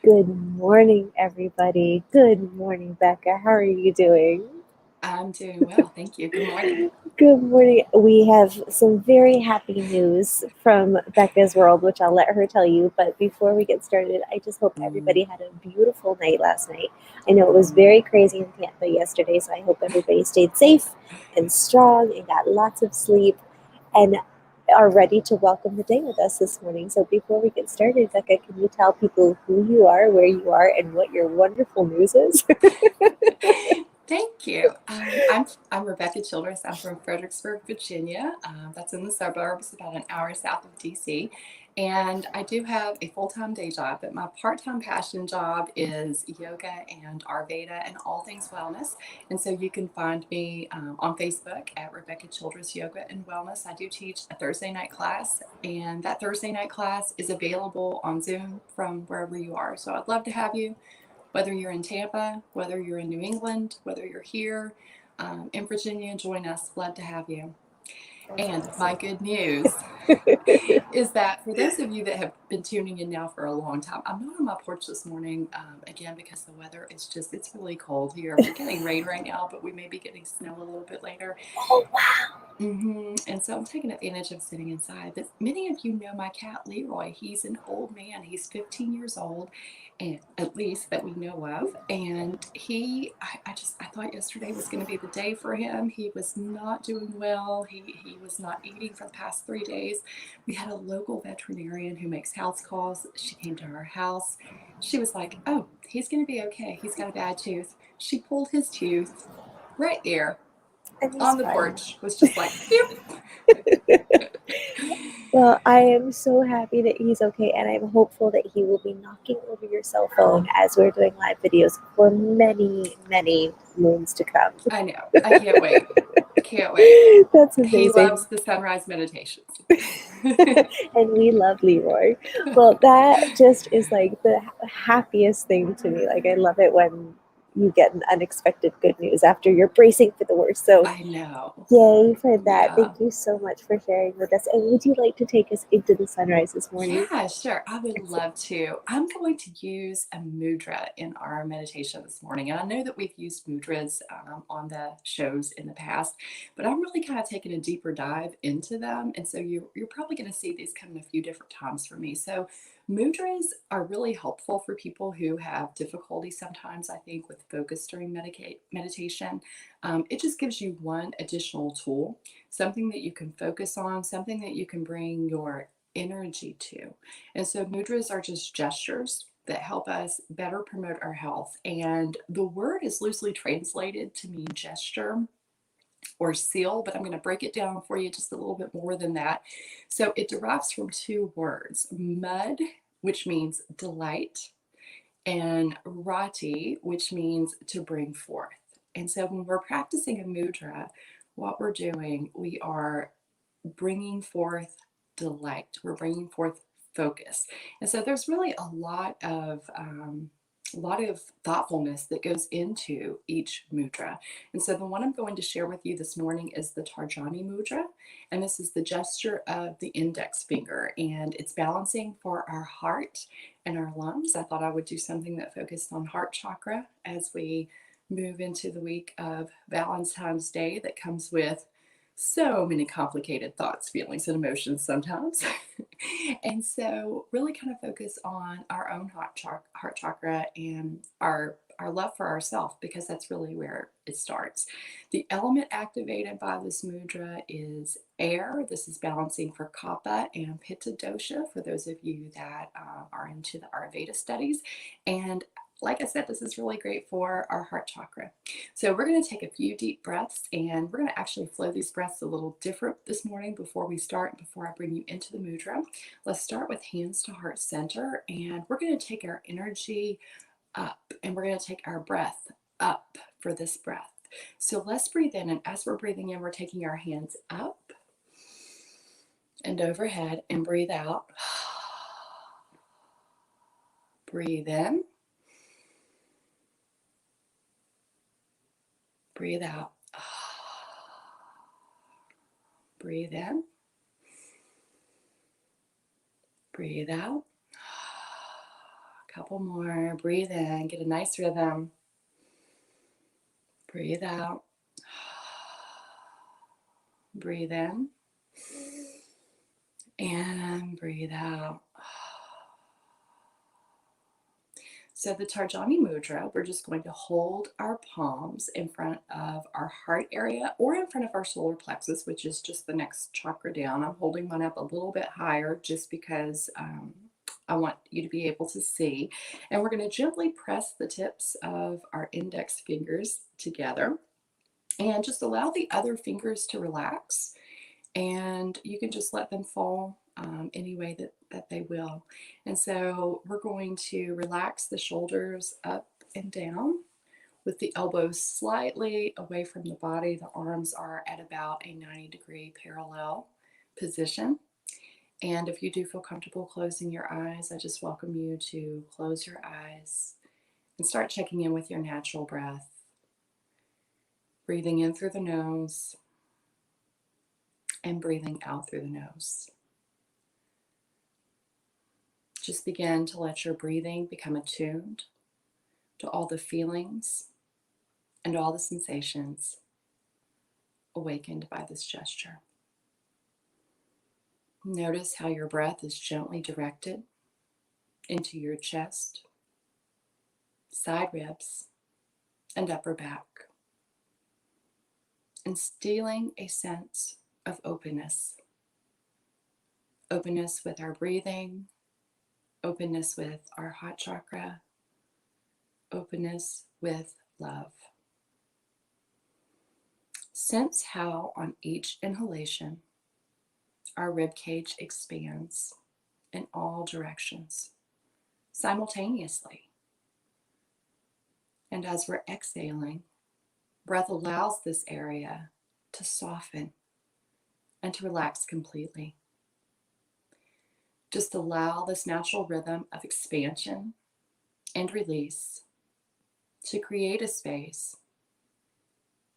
Good morning, everybody. Good morning, Becca. How are you doing? I'm doing well, thank you. Good morning. Good morning. We have some very happy news from Becca's world, which I'll let her tell you. But before we get started, I just hope everybody had a beautiful night last night. I know it was very crazy in Tampa yesterday, so I hope everybody stayed safe and strong and got lots of sleep and are ready to welcome the day with us this morning. So before we get started, Becca, can you tell people who you are, where you are, and what your wonderful news is? Thank you. I'm Rebecca Childress. I'm from Fredericksburg, Virginia. That's in the suburbs, about an hour south of DC. And I do have a full-time day job, but my part-time passion job is yoga and Ayurveda and all things wellness. And so you can find me on Facebook at Rebecca Childress Yoga and Wellness. I do teach a Thursday night class, and that Thursday night class is available on Zoom from wherever you are. So I'd love to have you. Whether you're in Tampa, whether you're in New England, whether you're here in Virginia, join us. Glad to have you. That's And my awesome. good news is that for those of you that have been tuning in now for a long time, I'm not on my porch this morning again because the weather is just, it's really cold here. We're getting rain right now, but we may be getting snow a little bit later. Oh, wow. And so I'm taking advantage of sitting inside. But many of you know my cat Leroy. He's an old man. He's 15 years old, and at least that we know of. And I thought yesterday was going to be the day for him. He was not doing well. He was not eating for the past 3 days. We had a local veterinarian who makes house calls. She came to our house. She was like, "Oh, he's going to be okay. He's got a bad tooth." She pulled his tooth right there And he's on the fine. porch, was just like, "Beep." Well, I am so happy that he's okay, and I'm hopeful that he will be knocking over your cell phone as we're doing live videos for many, many moons to come. I know. I can't wait. Can't wait. That's He amazing. loves the sunrise meditations. And we love Leroy. Well, that just is like the happiest thing to me. Like, I love it when you get an unexpected good news after you're bracing for the worst. So, I know. yay for that. Yeah. Thank you so much for sharing with us. And would you like to take us into the sunrise this morning? Yeah, sure. I would Excellent. love to. I'm going to use a mudra in our meditation this morning. And I know that we've used mudras on the shows in the past, but I'm really kind of taking a deeper dive into them. And so you're probably going to see these come in a few different times for me. So mudras are really helpful for people who have difficulty sometimes, I think, with focus during meditation. It just gives you one additional tool, something that you can focus on, something that you can bring your energy to. And so mudras are just gestures that help us better promote our health. And the word is loosely translated to mean gesture or seal, but I'm going to break it down for you just a little bit more than that. So it derives from two words: mud, which means delight, and rati, which means to bring forth. And so when we're practicing a mudra, what we're doing, we are bringing forth delight. We're bringing forth focus. And so there's really a lot of thoughtfulness that goes into each mudra. And so the one I'm going to share with you this morning is the Tarjani mudra. And this is the gesture of the index finger. And it's balancing for our heart and our lungs. I thought I would do something that focused on heart chakra as we move into the week of Valentine's Day that comes with so many complicated thoughts, feelings, and emotions sometimes. And so, really kind of focus on our own heart chakra and our love for ourselves, because that's really where it starts. The element activated by this mudra is air. This is balancing for Kapha and Pitta dosha for those of you that are into the Ayurveda studies. And like I said, this is really great for our heart chakra. So we're going to take a few deep breaths, and we're going to actually flow these breaths a little different this morning before we start, before I bring you into the mudra. Let's start with hands to heart center, and we're going to take our energy up, and we're going to take our breath up for this breath. So let's breathe in, and as we're breathing in, we're taking our hands up and overhead, and breathe out. Breathe in, breathe out. Breathe in, breathe out. Couple more. Breathe in. Get a nice rhythm. Breathe out. Breathe in. And breathe out. So the Tarjani Mudra, we're just going to hold our palms in front of our heart area or in front of our solar plexus, which is just the next chakra down. I'm holding mine up a little bit higher just because I want you to be able to see. And we're going to gently press the tips of our index fingers together and just allow the other fingers to relax. And you can just let them fall any way that they will. And so we're going to relax the shoulders up and down with the elbows slightly away from the body. The arms are at about a 90-degree parallel position. And if you do feel comfortable closing your eyes, I just welcome you to close your eyes and start checking in with your natural breath. Breathing in through the nose and breathing out through the nose. Just begin to let your breathing become attuned to all the feelings and all the sensations awakened by this gesture. Notice how your breath is gently directed into your chest, side ribs, and upper back, instilling a sense of openness. Openness with our breathing, openness with our heart chakra, openness with love. Sense how on each inhalation, our rib cage expands in all directions simultaneously. And as we're exhaling, breath allows this area to soften and to relax completely. Just allow this natural rhythm of expansion and release to create a space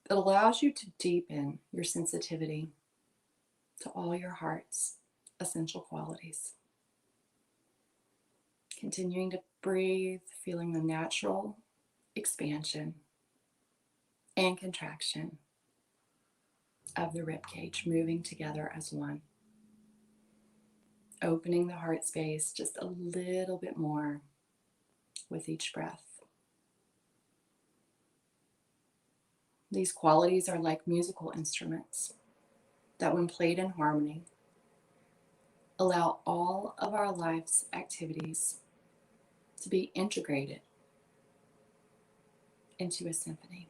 that allows you to deepen your sensitivity to all your heart's essential qualities. Continuing to breathe, feeling the natural expansion and contraction of the rib cage moving together as one. Opening the heart space just a little bit more with each breath. These qualities are like musical instruments that, when played in harmony, allow all of our life's activities to be integrated into a symphony.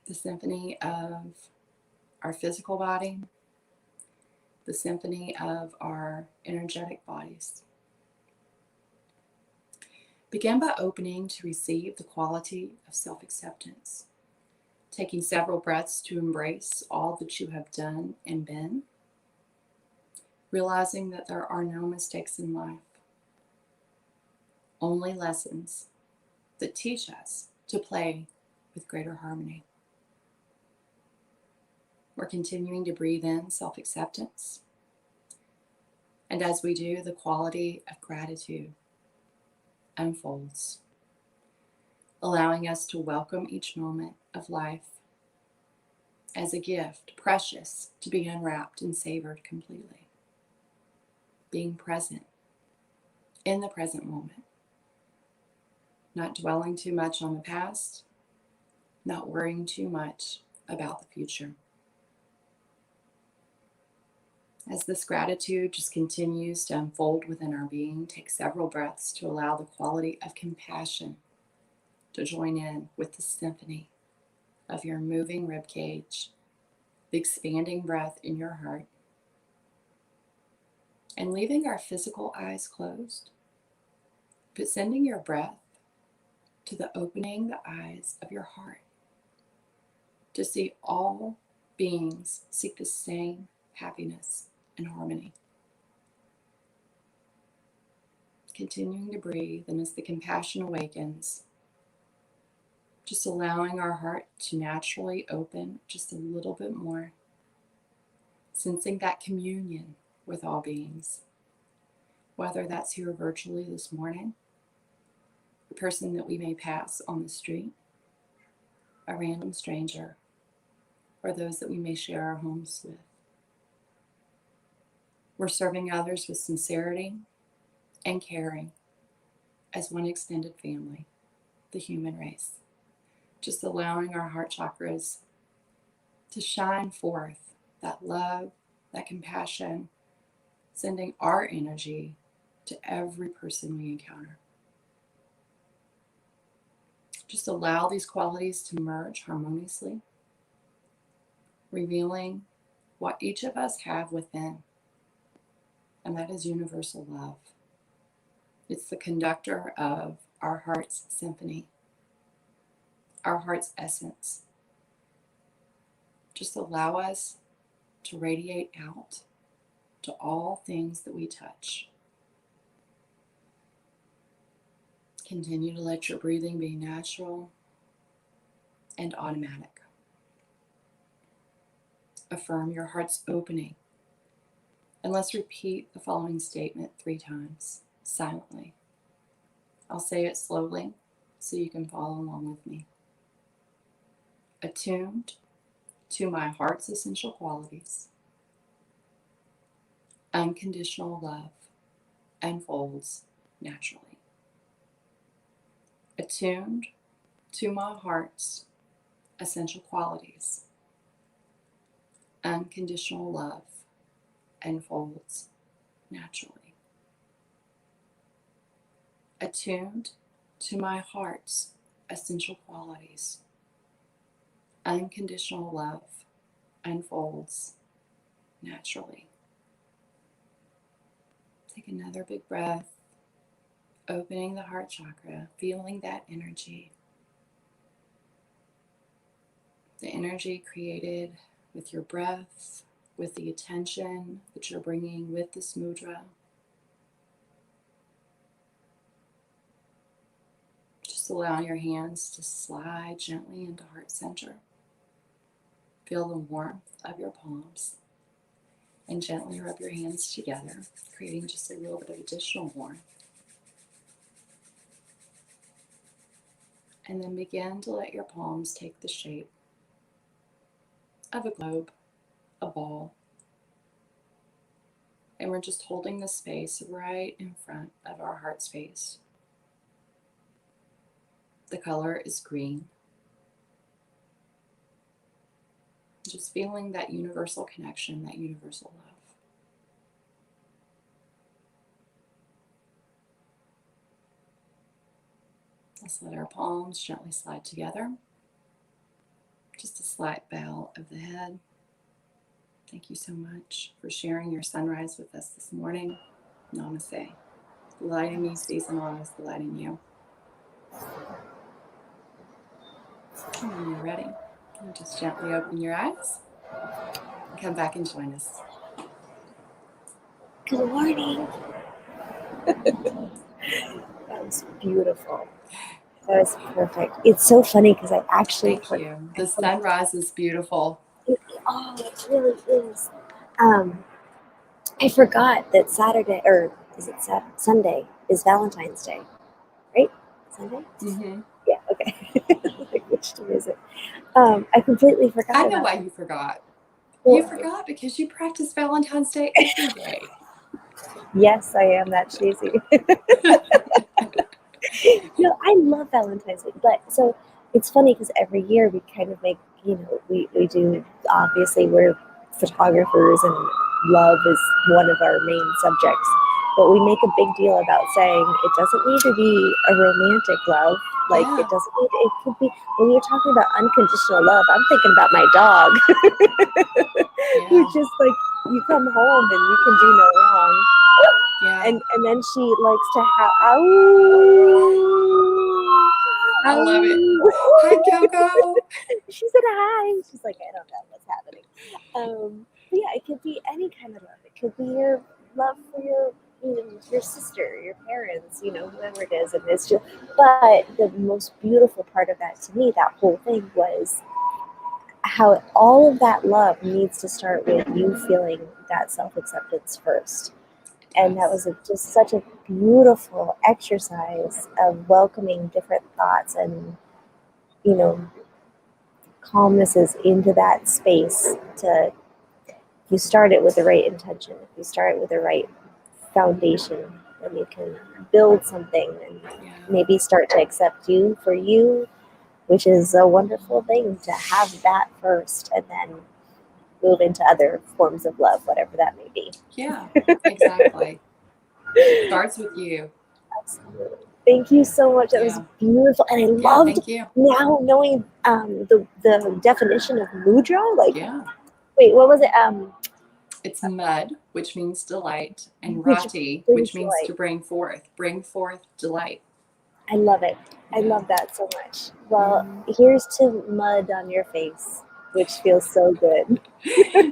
The symphony of our physical body, the symphony of our energetic bodies. Begin by opening to receive the quality of self-acceptance, taking several breaths to embrace all that you have done and been, realizing that there are no mistakes in life, only lessons that teach us to play with greater harmony. We're continuing to breathe in self-acceptance, and as we do, the quality of gratitude unfolds, allowing us to welcome each moment of life as a gift, precious to be unwrapped and savored completely. Being present in the present moment, not dwelling too much on the past, not worrying too much about the future. As this gratitude just continues to unfold within our being, take several breaths to allow the quality of compassion to join in with the symphony of your moving rib cage, the expanding breath in your heart, and leaving our physical eyes closed, but sending your breath to the opening the eyes of your heart to see all beings seek the same happiness and harmony. Continuing to breathe, and as the compassion awakens, just allowing our heart to naturally open just a little bit more, sensing that communion with all beings, whether that's here virtually this morning, a person that we may pass on the street, a random stranger, or those that we may share our homes with. We're serving others with sincerity and caring as one extended family, the human race. Just allowing our heart chakras to shine forth that love, that compassion, sending our energy to every person we encounter. Just allow these qualities to merge harmoniously, revealing what each of us have within, and that is universal love. It's the conductor of our heart's symphony, our heart's essence. Just allow us to radiate out to all things that we touch. Continue to let your breathing be natural and automatic. Affirm your heart's opening. And let's repeat the following statement 3 times, silently. I'll say it slowly so you can follow along with me. Attuned to my heart's essential qualities, unconditional love unfolds naturally. Attuned to my heart's essential qualities, unconditional love unfolds naturally. Attuned to my heart's essential qualities, unconditional love unfolds naturally. Take another big breath, opening the heart chakra, feeling that energy. The energy created with your breath, with the attention that you're bringing with this mudra. Just allowing your hands to slide gently into heart center. Feel the warmth of your palms and gently rub your hands together, creating just a little bit of additional warmth. And then begin to let your palms take the shape of a globe, a ball. And we're just holding the space right in front of our heart space. The color is green. Just feeling that universal connection, that universal love. Let's let our palms gently slide together. Just a slight bow of the head. Thank you so much for sharing your sunrise with us this morning. Namaste. The light in me sees and honors the light in you. And when you're ready, you just gently open your eyes and come back and join us. Good morning. That was beautiful. That was perfect. It's so funny because I actually... Thank you. The sunrise is beautiful. Oh, it really is. I forgot that Saturday, or is it Sunday, is Valentine's Day, right? Sunday? Mm-hmm. Yeah, okay. Like, which day is it? I completely forgot I know about why that. you forgot. Well, You forgot because you practice Valentine's Day every day. Yes, I am that cheesy. No, I love Valentine's Day, but so it's funny because every year we kind of make, we do, obviously we're photographers and love is one of our main subjects, but we make a big deal about saying it doesn't need to be a romantic love. Like Yeah. it could be, when you're talking about unconditional love, I'm thinking about my dog. Yeah. Who just like, you come home and you can do no wrong. Yeah. And then she likes to have, I love it. Hi, Coco. She said hi. She's like, I don't know what's happening. But yeah, it could be any kind of love. It could be your love for your sister, your parents, whoever it is. And it's just, but the most beautiful part of that to me, that whole thing, was how all of that love needs to start with you feeling that self-acceptance first. And that was just such a beautiful exercise of welcoming different thoughts and, you know, calmnesses into that space. To, if you start it with the right intention, if you start with the right foundation, then you can build something and maybe start to accept you for you, which is a wonderful thing to have that first and then move into other forms of love, whatever that may be. Yeah, exactly. Starts with you. Absolutely. Thank you so much. That was beautiful. And I loved thank you. now knowing the definition of mudra. Like, Yeah. wait, what was it? It's mud, which means delight, and Which rati, brings which means to joy. bring forth delight. I love it. I Yeah. love that so much. Well, here's to mud on your face, which feels so good.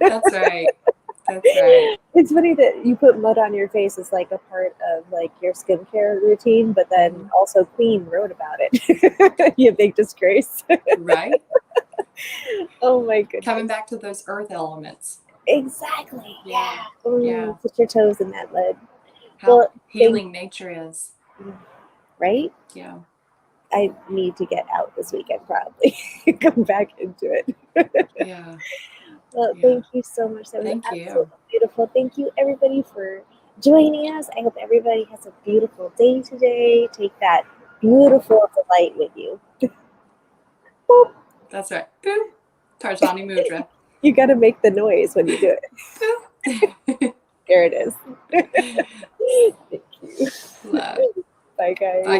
That's right. That's right. It's funny that you put mud on your face as like a part of like your skincare routine, but then also Queen wrote about it. You big disgrace. Right? Oh my goodness. Coming back to those earth elements. Exactly. Yeah. Yeah. Put your toes in that mud. How healing nature is. Right? Yeah. I need to get out this weekend probably. Come back into it. Yeah. Well, thank you so much. That was Thank you. absolutely beautiful. Thank you everybody for joining us. I hope everybody has a beautiful day today. Take that beautiful delight with you. Boop. That's right. Boop. Tarjani Mudra. You got to make the noise when you do it. Boop. There it is. Thank you. Love. Bye, guys. Bye.